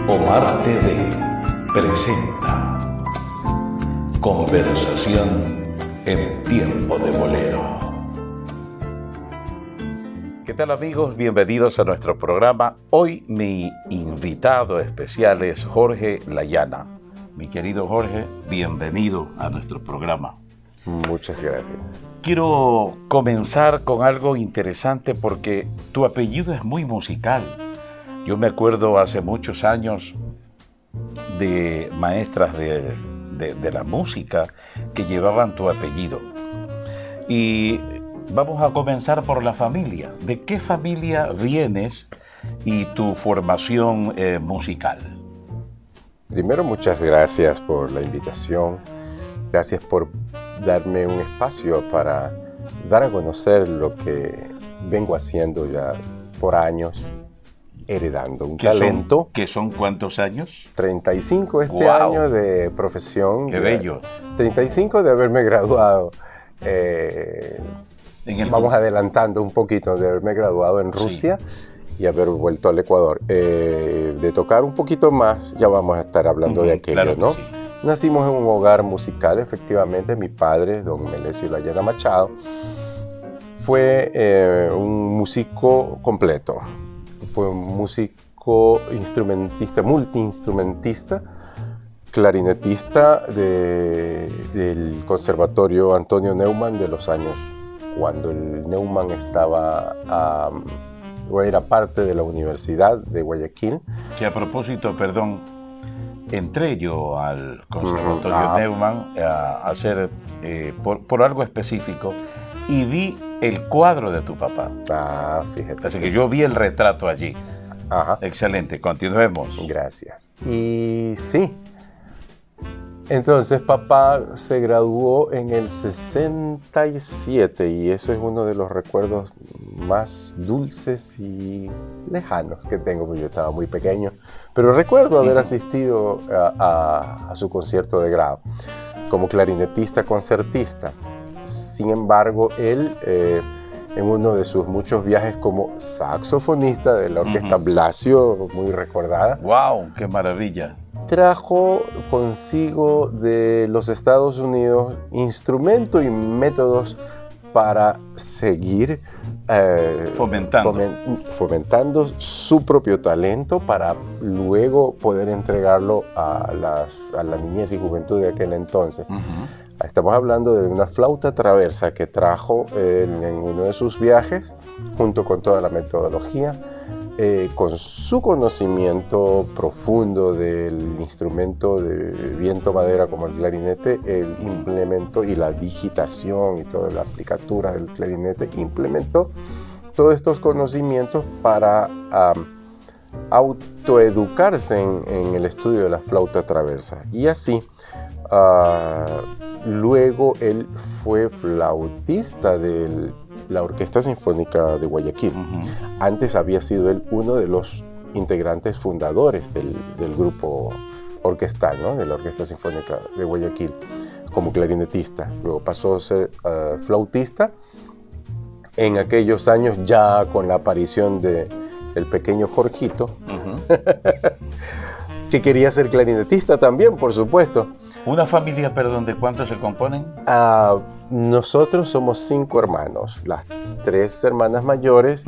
Omar TV presenta Conversación en tiempo de bolero. ¿Qué tal, amigos? Bienvenidos a nuestro programa. Hoy mi invitado especial es Jorge Layana. Mi querido Jorge, bienvenido a nuestro programa. Muchas gracias. Quiero comenzar con algo interesante porque tu apellido es muy musical. Yo me acuerdo hace muchos años de maestras de la música que llevaban tu apellido. Y vamos a comenzar por la familia. ¿De qué familia vienes y tu formación musical? Primero, muchas gracias por la invitación. Gracias por darme un espacio para dar a conocer lo que vengo haciendo ya por años, heredando un talento. ¿Qué son cuántos años? 35 este ¡Wow! Año de profesión. ¡Qué bello! 35 de haberme graduado. Vamos adelantando un poquito, de haberme graduado en Rusia. Sí. Y haber vuelto al Ecuador. De tocar un poquito más, ya vamos a estar hablando de aquello, claro, ¿no? Sí. Nacimos en un hogar musical, efectivamente. Mi padre, don Melesio Layana Machado, fue un músico completo. Fue un músico instrumentista, multiinstrumentista, clarinetista del Conservatorio Antonio Neumann de los años cuando el Neumann era parte de la Universidad de Guayaquil. Que a propósito, perdón, entré yo al Conservatorio Neumann a hacer, por algo específico, y vi el cuadro de tu papá. Fíjate. Así que yo vi el retrato allí. Ajá. Excelente, continuemos. Gracias. Y sí, entonces papá se graduó en el 67 y eso es uno de los recuerdos más dulces y lejanos que tengo, porque yo estaba muy pequeño, pero recuerdo haber asistido a su concierto de grado como clarinetista concertista. Sin embargo, él en uno de sus muchos viajes como saxofonista de la orquesta Blasio, muy recordada. ¡Wow! ¡Qué maravilla! Trajo consigo de los Estados Unidos instrumentos y métodos para seguir fomentando su propio talento para luego poder entregarlo a la niñez y juventud de aquel entonces. Estamos hablando de una flauta traversa que trajo en uno de sus viajes, junto con toda la metodología, con su conocimiento profundo del instrumento de viento madera como el clarinete, el implementó, y la digitación y toda la aplicatura del clarinete, implementó todos estos conocimientos para autoeducarse en el estudio de la flauta traversa. Y así, luego él fue flautista de la Orquesta Sinfónica de Guayaquil. Antes había sido él uno de los integrantes fundadores del grupo orquestal, ¿no? De la Orquesta Sinfónica de Guayaquil, como clarinetista. Luego pasó a ser flautista. En aquellos años, ya con la aparición del pequeño Jorgito, que quería ser clarinetista también, por supuesto. ¿Una familia, perdón, de cuántos se componen? Nosotros somos 5 hermanos. Las 3 hermanas mayores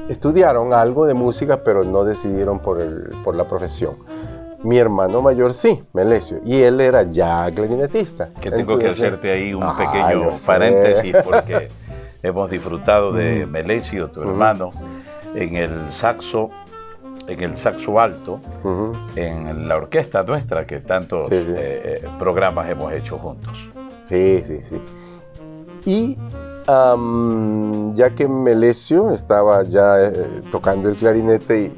estudiaron algo de música, pero no decidieron por la profesión. Mi hermano mayor sí, Melesio, y él era ya clarinetista. Que tengo que hacerte ahí un pequeño paréntesis, porque hemos disfrutado de Melesio, tu hermano, en el saxo alto, en la orquesta nuestra, que tantos programas hemos hecho juntos. Sí. Y ya que Melesio estaba ya tocando el clarinete,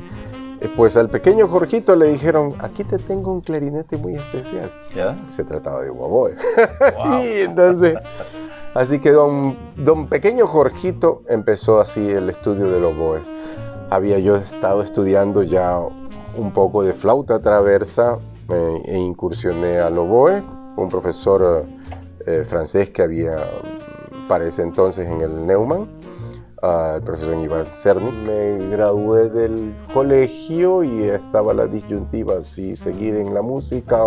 pues al pequeño Jorgito le dijeron: aquí te tengo un clarinete muy especial. ¿Ya? Se trataba de un oboe. Wow. Y entonces, así que don pequeño Jorgito empezó así el estudio del oboe. Había yo estado estudiando ya un poco de flauta traversa e incursioné al oboe, un profesor francés que había para ese entonces en el Neumann. al profesor Iván Cerny. Me gradué del colegio y estaba la disyuntiva si seguir en la música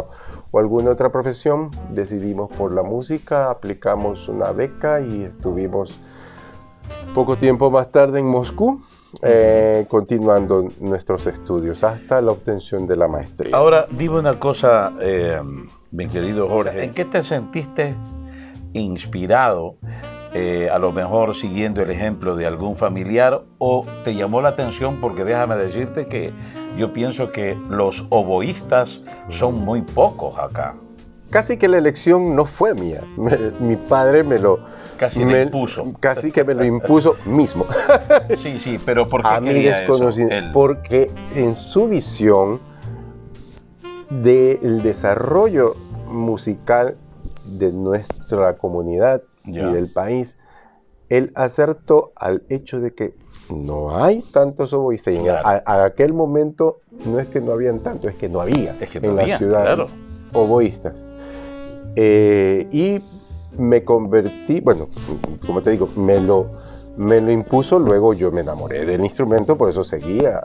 o alguna otra profesión. Decidimos por la música, aplicamos una beca y estuvimos poco tiempo más tarde en Moscú, continuando nuestros estudios hasta la obtención de la maestría. Ahora, dime una cosa, mi querido Jorge, ¿en qué te sentiste inspirado? A lo mejor siguiendo el ejemplo de algún familiar, o te llamó la atención, porque déjame decirte que yo pienso que los oboístas son muy pocos acá. Casi que la elección no fue mía, mi padre me lo impuso. Casi que me lo impuso mismo. Sí, pero ¿por qué a mí desconocido? Porque en su visión del desarrollo musical de nuestra comunidad y del país, él acertó al hecho de que no hay tantos oboístas. Claro. A aquel momento no es que no habían tantos, es que no había en la ciudad oboístas. Y me convertí, bueno, como te digo, me lo impuso, luego yo me enamoré del instrumento, por eso seguía,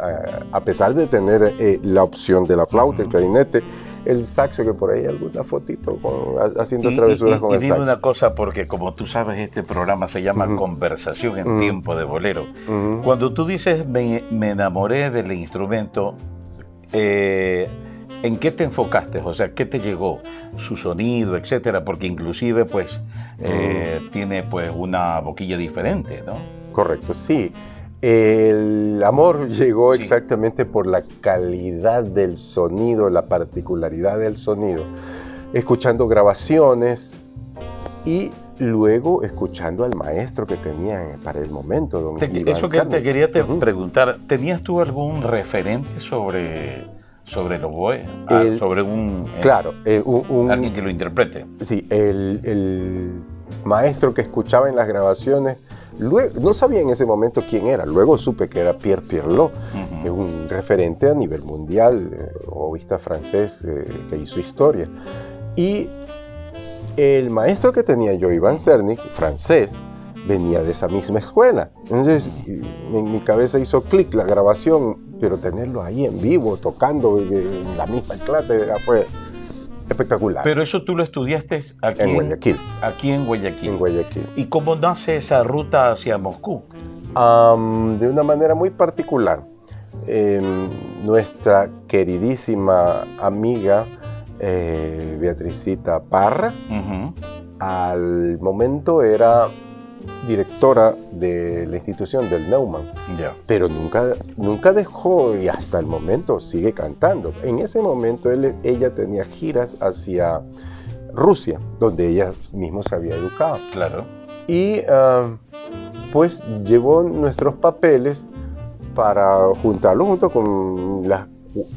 a pesar de tener la opción de la flauta, el clarinete, el saxo, que por ahí hay alguna fotito haciendo travesuras con el saxo. Y dime una cosa, porque como tú sabes, este programa se llama Conversación en Tiempo de Bolero. Cuando tú dices me enamoré del instrumento, ¿en qué te enfocaste? O sea, ¿qué te llegó? Su sonido, etcétera, porque inclusive pues tiene pues una boquilla diferente, ¿no? Correcto, sí. El amor llegó exactamente por la calidad del sonido, la particularidad del sonido, escuchando grabaciones y luego escuchando al maestro que tenía para el momento, don Iván Eso que Cerny. te quería preguntar, ¿tenías tú algún referente sobre el oboe? Sobre un... alguien que lo interprete. Sí, el maestro que escuchaba en las grabaciones, luego, no sabía en ese momento quién era, luego supe que era Pierre Pierlot, un referente a nivel mundial, oboísta francés que hizo historia. Y el maestro que tenía yo, Iván Cerny, francés, venía de esa misma escuela. Entonces, en mi cabeza hizo clic la grabación, pero tenerlo ahí en vivo, tocando en la misma clase, fue espectacular. Pero eso tú lo estudiaste aquí en Guayaquil. Aquí en Guayaquil. En Guayaquil. ¿Y cómo nace esa ruta hacia Moscú? De una manera muy particular. Nuestra queridísima amiga Beatricita Parra, al momento era directora de la institución del Neumann, pero nunca dejó, y hasta el momento sigue cantando. En ese momento ella tenía giras hacia Rusia, donde ella misma se había educado. Claro. Y pues llevó nuestros papeles para juntarlo junto con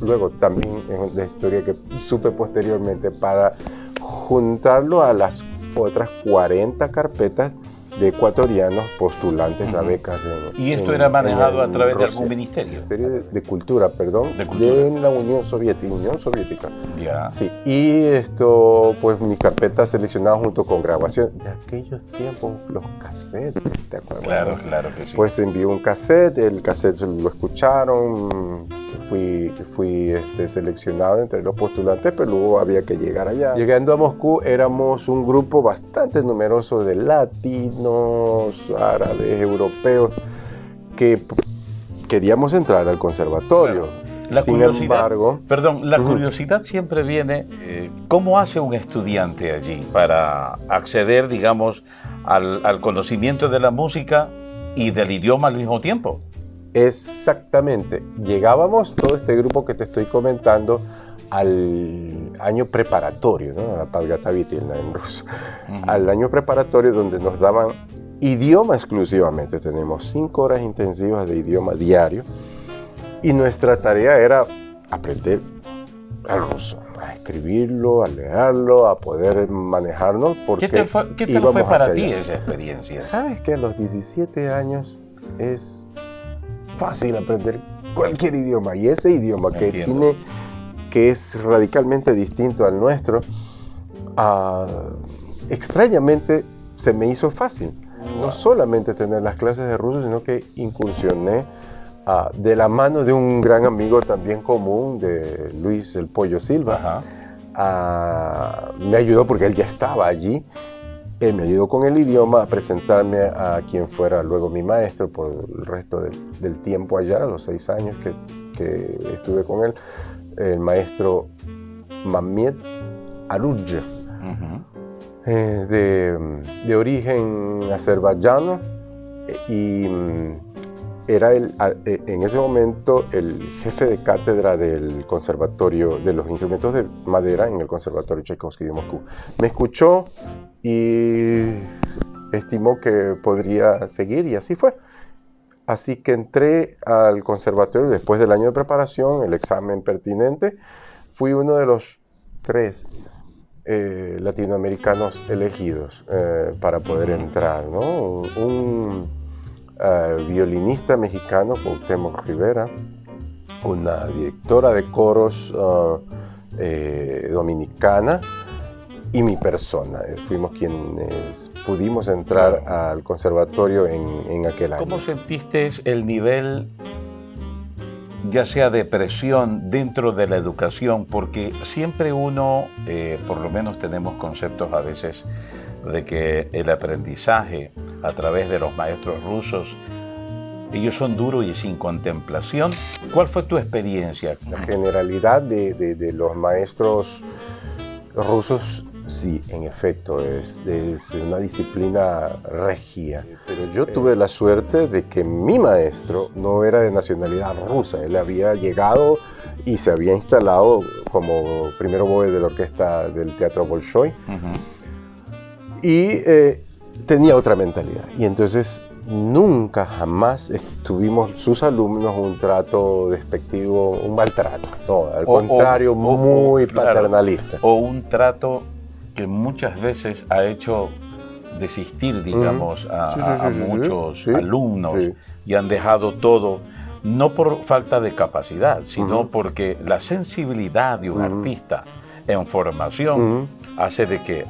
luego también es una historia que supe posteriormente, para juntarlo a las otras 40 carpetas de ecuatorianos postulantes a becas ¿Y esto era manejado a través de algún ministerio? De Cultura, perdón, de la Unión Soviética. Ya. Sí, y esto, pues mi carpeta seleccionada junto con grabación de aquellos tiempos, los cassettes, ¿te acuerdas? Claro que sí. Pues envió un cassette, el cassette lo escucharon, fui seleccionado entre los postulantes, pero luego había que llegar allá. Llegando a Moscú, éramos un grupo bastante numeroso de latinos, árabes, europeos, que queríamos entrar al conservatorio. Claro. Sin embargo... la curiosidad siempre viene, ¿cómo hace un estudiante allí para acceder, digamos, al conocimiento de la música y del idioma al mismo tiempo? Exactamente. Llegábamos, todo este grupo que te estoy comentando, al año preparatorio, ¿no? A la Подготовительная en ruso. Al año preparatorio, donde nos daban idioma exclusivamente. Tenemos 5 horas intensivas de idioma diario y nuestra tarea era aprender el ruso, a escribirlo, a leerlo, a poder manejarnos. Porque ¿Qué tal fue para ti esa experiencia? Sabes que a los 17 años es fácil aprender cualquier idioma, y ese idioma que es radicalmente distinto al nuestro, extrañamente se me hizo fácil. No solamente tener las clases de ruso, sino que incursioné de la mano de un gran amigo también común, de Luis el Pollo Silva. Me ayudó porque él ya estaba allí. Él me ayudó con el idioma a presentarme a quien fuera luego mi maestro por el resto del tiempo allá, los 6 años que estuve con él, el maestro Mammed Arudjev, de origen azerbaiyano, y era en ese momento el jefe de cátedra del Conservatorio de los Instrumentos de Madera en el Conservatorio Tchaikovsky de Moscú. Me escuchó y estimó que podría seguir, y así fue. Así que entré al conservatorio después del año de preparación, el examen pertinente. Fui uno de los 3 latinoamericanos elegidos para poder entrar, ¿no? Un violinista mexicano, Cuauhtémoc Rivera, una directora de coros dominicana, y mi persona. Fuimos quienes pudimos entrar al conservatorio en aquel año. ¿Cómo sentiste el nivel, ya sea de presión dentro de la educación? Porque siempre uno, por lo menos tenemos conceptos a veces de que el aprendizaje a través de los maestros rusos, ellos son duros y sin contemplación. ¿Cuál fue tu experiencia? La generalidad de los maestros rusos, sí, en efecto, es una disciplina regia. Pero yo tuve la suerte de que mi maestro no era de nacionalidad rusa. Él había llegado y se había instalado como primer oboe de la orquesta del Teatro Bolshoi. Y tenía otra mentalidad. Y entonces nunca, jamás tuvimos sus alumnos un trato despectivo, un maltrato. No, al contrario, muy paternalista. O un trato que muchas veces ha hecho desistir, digamos, a muchos alumnos, y han dejado todo, no por falta de capacidad, sino porque la sensibilidad de un artista en formación hace de que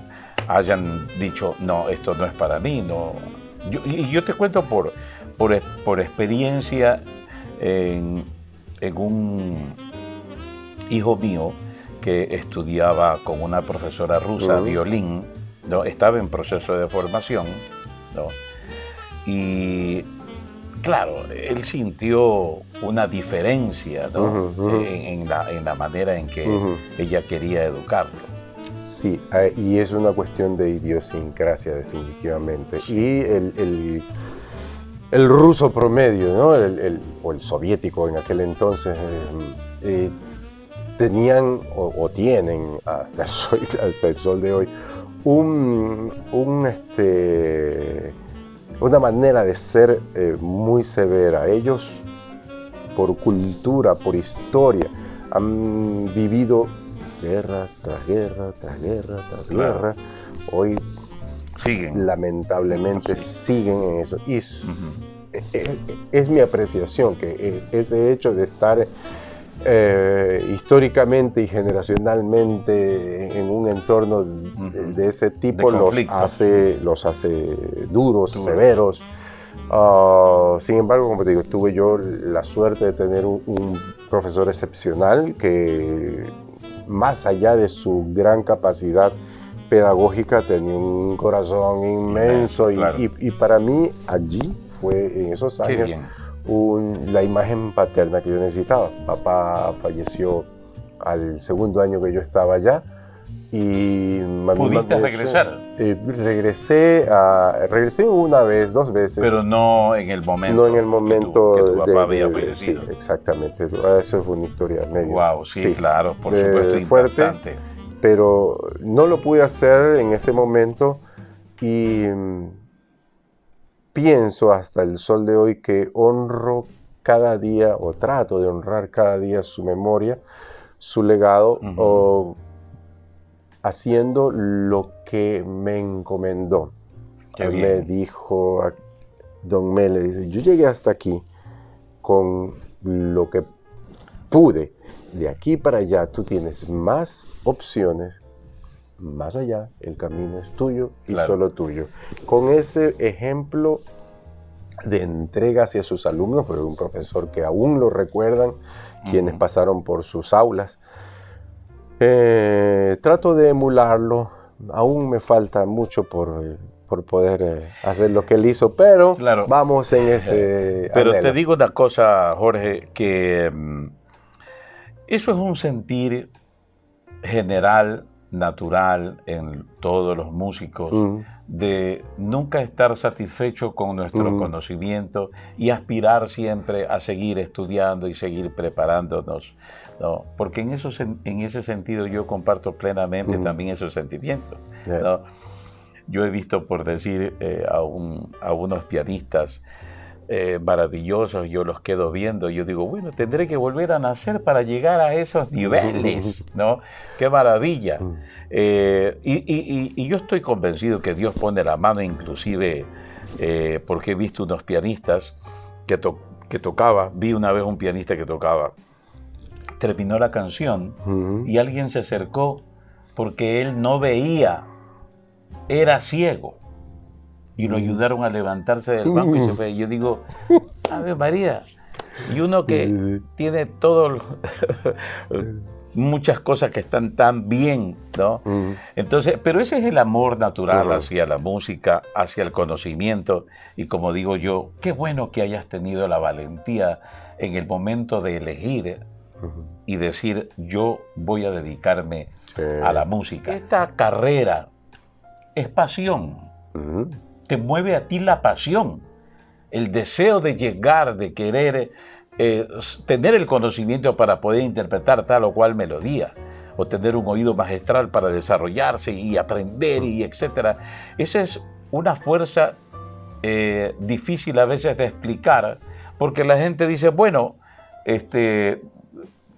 hayan dicho, no, esto no es para mí. No. Yo te cuento por experiencia en un hijo mío que estudiaba con una profesora rusa, violín, ¿no? Estaba en proceso de formación, ¿no? Y claro, él sintió una diferencia, ¿no? en la manera en que ella quería educarlo. Sí, y es una cuestión de idiosincrasia definitivamente. Sí. Y el ruso promedio, ¿no? O el soviético en aquel entonces, tenían o tienen hasta el sol de hoy una manera de ser muy severa. Ellos, por cultura, por historia, han vivido guerra tras guerra, tras guerra, tras guerra. Hoy siguen, lamentablemente, siguen en eso. Y es mi apreciación que ese hecho de estar históricamente y generacionalmente en un entorno de ese tipo los hace duros, severos. Sin embargo, como te digo, tuve yo la suerte de tener un profesor excepcional que, más allá de su gran capacidad pedagógica, tenía un corazón inmenso. Y para mí allí fue, en esos años, la imagen paterna que yo necesitaba. Papá falleció al segundo año que yo estaba allá. Y ¿pudiste regresar? Regresé una vez, 2 veces. Pero no en el momento. No en el momento que tu papá había fallecido. Sí, exactamente. Eso fue una historia medio. Wow, sí, claro, por supuesto, fuerte, impactante. Pero no lo pude hacer en ese momento, y pienso hasta el sol de hoy que honro cada día, o trato de honrar cada día, su memoria, su legado, haciendo lo que me encomendó. Me dijo, Don Mele, dice, yo llegué hasta aquí con lo que pude. De aquí para allá tú tienes más opciones más allá, el camino es tuyo y Claro. solo tuyo. Con ese ejemplo de entrega hacia sus alumnos, pero un profesor que aún lo recuerdan, quienes pasaron por sus aulas, trato de emularlo. Aún me falta mucho por poder hacer lo que él hizo, pero Claro. vamos en ese Pero anhelo. te digo una cosa, Jorge, que eso es un sentir general, natural en todos los músicos, de nunca estar satisfecho con nuestro conocimiento y aspirar siempre a seguir estudiando y seguir preparándonos, ¿no? Porque en ese sentido yo comparto plenamente también esos sentimientos, ¿no? Yo he visto, por decir, a unos pianistas maravillosos, yo los quedo viendo, yo digo, bueno, tendré que volver a nacer para llegar a esos niveles, ¿no? ¡Qué maravilla! Y yo estoy convencido que Dios pone la mano, inclusive, porque he visto unos pianistas que tocaba, vi una vez un pianista que tocaba, terminó la canción y alguien se acercó porque él no veía, era ciego. Y lo ayudaron a levantarse del banco y se fue. Yo digo, Ave María, y uno que tiene todo, muchas cosas que están tan bien, ¿no? Entonces, pero ese es el amor natural hacia la música, hacia el conocimiento. Y como digo yo, qué bueno que hayas tenido la valentía en el momento de elegir y decir, yo voy a dedicarme a la música. Esta carrera es pasión. Te mueve a ti la pasión, el deseo de llegar, de querer tener el conocimiento para poder interpretar tal o cual melodía, o tener un oído magistral para desarrollarse y aprender, y etcétera. Esa es una fuerza difícil a veces de explicar, porque la gente dice, bueno,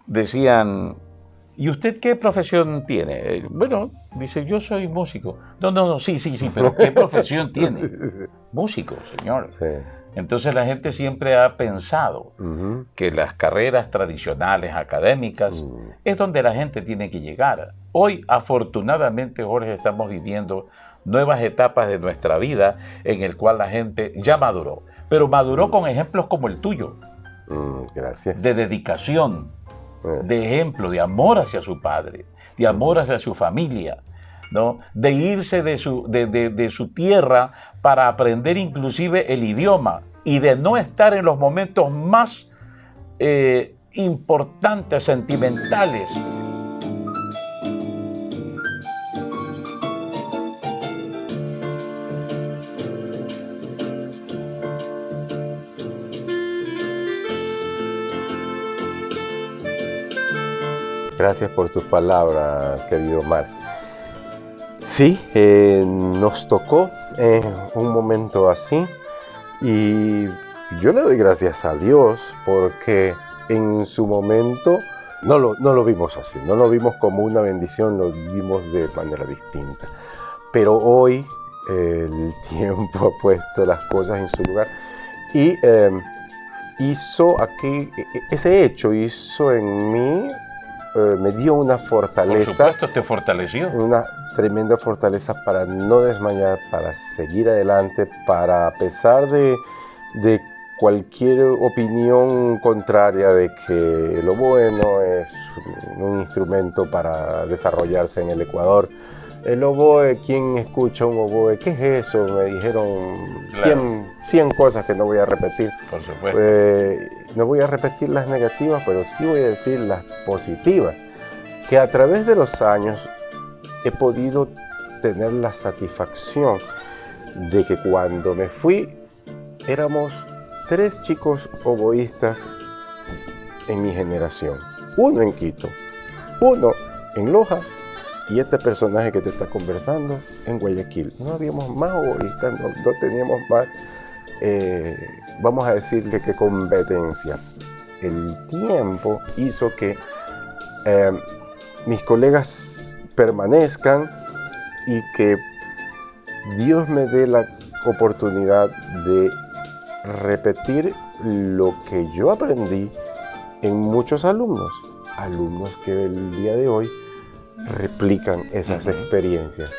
decían, ¿y usted qué profesión tiene? Bueno, dice, yo soy músico. No, sí, pero ¿qué profesión tiene? Músico, señor. Sí. Entonces la gente siempre ha pensado que las carreras tradicionales, académicas, es donde la gente tiene que llegar. Hoy, afortunadamente, Jorge, estamos viviendo nuevas etapas de nuestra vida en el cual la gente ya maduró, pero maduró con ejemplos como el tuyo. Gracias. De dedicación, de ejemplo, de amor hacia su padre, de amor hacia su familia, ¿no? De irse de su tierra para aprender inclusive el idioma y de no estar en los momentos más importantes, sentimentales. Gracias por tus palabras, querido Omar. Sí, nos tocó un momento así y yo le doy gracias a Dios porque en su momento no lo vimos así, no lo vimos como una bendición, lo vimos de manera distinta. Pero hoy el tiempo ha puesto las cosas en su lugar y hizo aquí, ese hecho hizo en mí, me dio una fortaleza. Por supuesto, te fortaleció. Una tremenda fortaleza para no desmayar, para seguir adelante, para, a pesar de cualquier opinión contraria de que el oboe no es un instrumento para desarrollarse en el Ecuador. El oboe, ¿quién escucha un oboe? ¿Qué es eso? Me dijeron 100 cosas que no voy a repetir. Por supuesto. No voy a repetir las negativas, pero sí voy a decir las positivas. Que a través de los años he podido tener la satisfacción de que cuando me fui éramos 3 chicos oboístas en mi generación. 1 en Quito, 1 en Loja y este personaje que te está conversando en Guayaquil. No habíamos más oboístas, no teníamos más, vamos a decirle que competencia. El tiempo hizo que mis colegas permanezcan y que Dios me dé la oportunidad de repetir lo que yo aprendí en muchos alumnos que el día de hoy replican esas experiencias.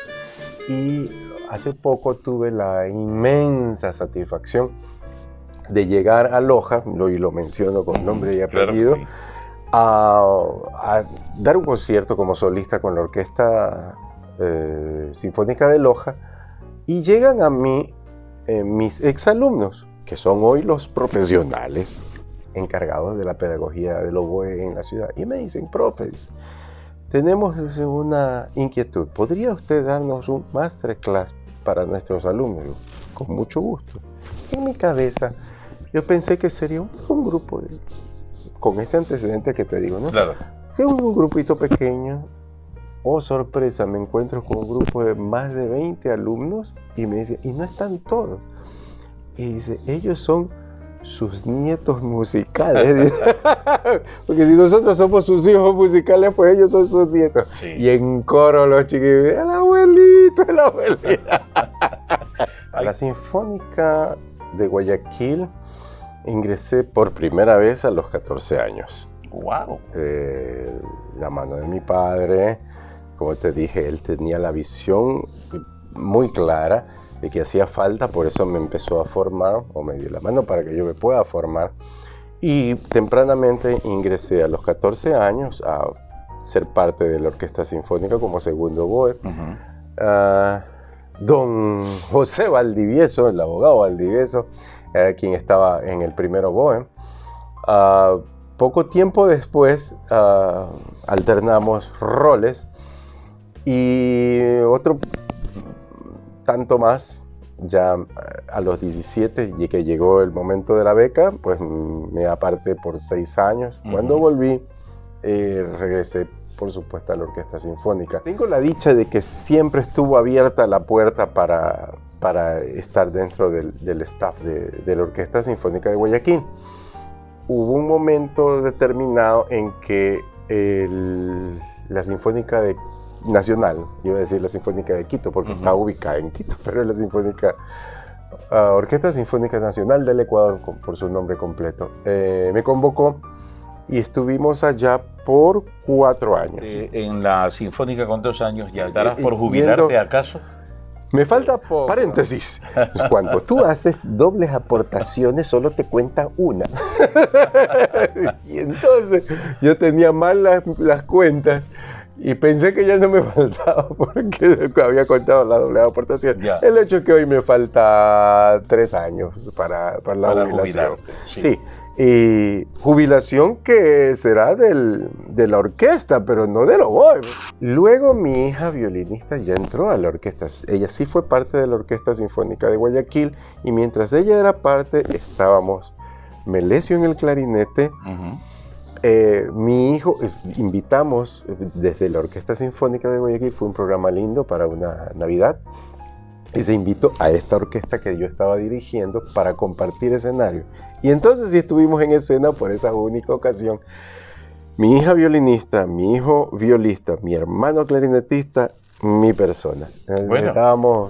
Y hace poco tuve la inmensa satisfacción de llegar a Loja, y lo menciono con nombre y apellido, a dar un concierto como solista con la Orquesta Sinfónica de Loja, y llegan a mí mis exalumnos, que son hoy los profesionales encargados de la pedagogía del oboe en la ciudad, y me dicen: profes, tenemos una inquietud, ¿podría usted darnos un masterclass para nuestros alumnos? Yo, con mucho gusto. En mi cabeza yo pensé que sería un grupo con ese antecedente que te digo, ¿no? Claro. Que un grupito pequeño. Oh, sorpresa, me encuentro con un grupo de más de 20 alumnos y me dice: y no están todos. Y dice: ellos son sus nietos musicales. Porque si nosotros somos sus hijos musicales, pues ellos son sus nietos. Sí. Y en coro los chiquillos: el abuelito, el abuelito. A la Sinfónica de Guayaquil ingresé por primera vez a los 14 años. ¡Wow! La mano de mi padre, como te dije, él tenía la visión muy clara de que hacía falta, por eso me empezó a formar, o me dio la mano para que yo me pueda formar. Y tempranamente ingresé a los 14 años a ser parte de la Orquesta Sinfónica como segundo oboe. Don José Valdivieso, el abogado Valdivieso, era quien estaba en el primer oboe. Poco tiempo después alternamos roles, y otro tanto más, ya a los 17, y que llegó el momento de la beca, pues me aparté por 6 años. Cuando volví, regresé, por supuesto, a la Orquesta Sinfónica. Tengo la dicha de que siempre estuvo abierta la puerta para estar dentro del staff de la Orquesta Sinfónica de Guayaquil. Hubo un momento determinado en que la Sinfónica Nacional, iba a decir la Sinfónica de Quito porque está ubicada en Quito, pero es la Orquesta Sinfónica Nacional del Ecuador, por su nombre completo, me convocó y estuvimos allá por 4 años. En la Sinfónica con 2 años, ¿ya estarás por jubilarte acaso? Me falta poco. Paréntesis. Cuando tú haces dobles aportaciones, solo te cuenta una. Y entonces yo tenía mal las cuentas y pensé que ya no me faltaba porque había contado la doble aportación. Ya. El hecho es que hoy me falta 3 años para la jubilación. Sí. Y jubilación que será de la orquesta, pero no del oboe. Luego mi hija violinista ya entró a la orquesta. Ella sí fue parte de la Orquesta Sinfónica de Guayaquil, y mientras ella era parte, estábamos Melesio en el clarinete, mi hijo, invitamos desde la Orquesta Sinfónica de Guayaquil, fue un programa lindo para una Navidad, y se invitó a esta orquesta que yo estaba dirigiendo para compartir escenario. Y entonces sí estuvimos en escena por esa única ocasión. Mi hija violinista, mi hijo violista, mi hermano clarinetista, mi persona. Bueno,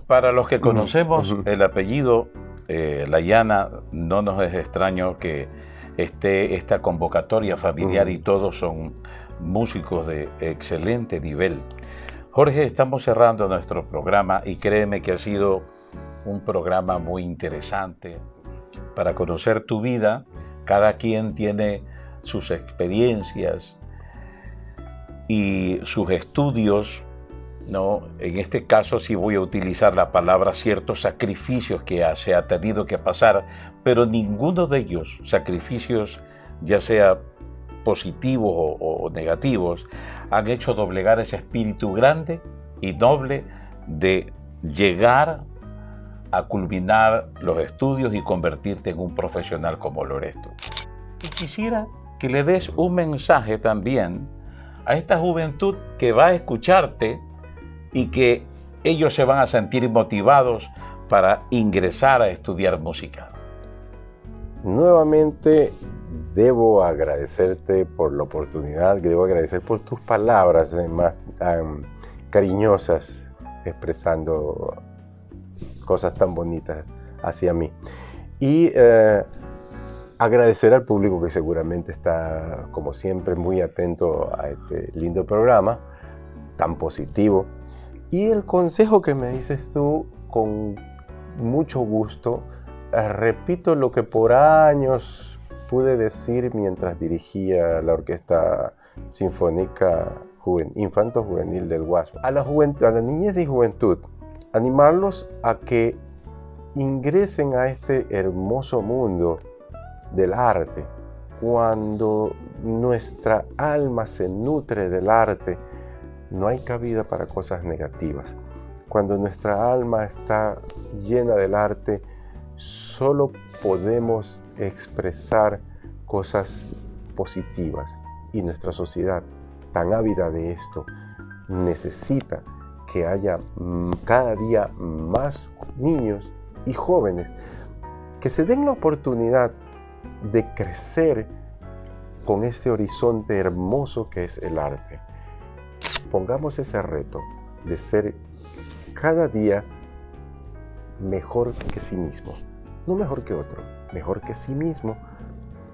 para los que conocemos el apellido Layana, no nos es extraño que esté esta convocatoria familiar y todos son músicos de excelente nivel. Jorge, estamos cerrando nuestro programa y créeme que ha sido un programa muy interesante para conocer tu vida. Cada quien tiene sus experiencias y sus estudios, ¿no? En este caso sí voy a utilizar la palabra ciertos sacrificios que se ha tenido que pasar, pero ninguno de ellos, sacrificios ya sea positivos o negativos, han hecho doblegar ese espíritu grande y noble de llegar a culminar los estudios y convertirte en un profesional como lo eres tú. Y quisiera que le des un mensaje también a esta juventud que va a escucharte y que ellos se van a sentir motivados para ingresar a estudiar música. Nuevamente debo agradecerte por la oportunidad, debo agradecer por tus palabras además tan cariñosas, expresando cosas tan bonitas hacia mí. Y agradecer al público que seguramente está, como siempre, muy atento a este lindo programa. tan positivo. Y el consejo que me dices tú, con mucho gusto, repito lo que por años pude decir mientras dirigía la Orquesta Sinfónica Infanto Juvenil del Guasmo. A la niñez y juventud, animarlos a que ingresen a este hermoso mundo del arte. Cuando nuestra alma se nutre del arte, no hay cabida para cosas negativas. Cuando nuestra alma está llena del arte, solo podemos expresar cosas positivas. Y nuestra sociedad, tan ávida de esto, necesita que haya cada día más niños y jóvenes que se den la oportunidad de crecer con este horizonte hermoso que es el arte. Pongamos ese reto de ser cada día mejor que sí mismo. No mejor que otro, mejor que sí mismo,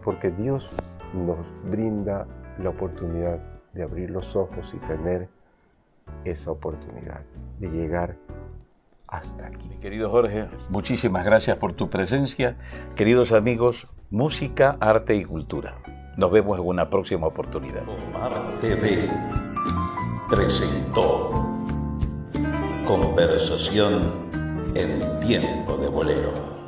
porque Dios nos brinda la oportunidad de abrir los ojos y tener esa oportunidad de llegar hasta aquí. Mi querido Jorge, muchísimas gracias por tu presencia. Queridos amigos, música, arte y cultura. Nos vemos en una próxima oportunidad. Omar TV presentó Conversación en Tiempo de Bolero.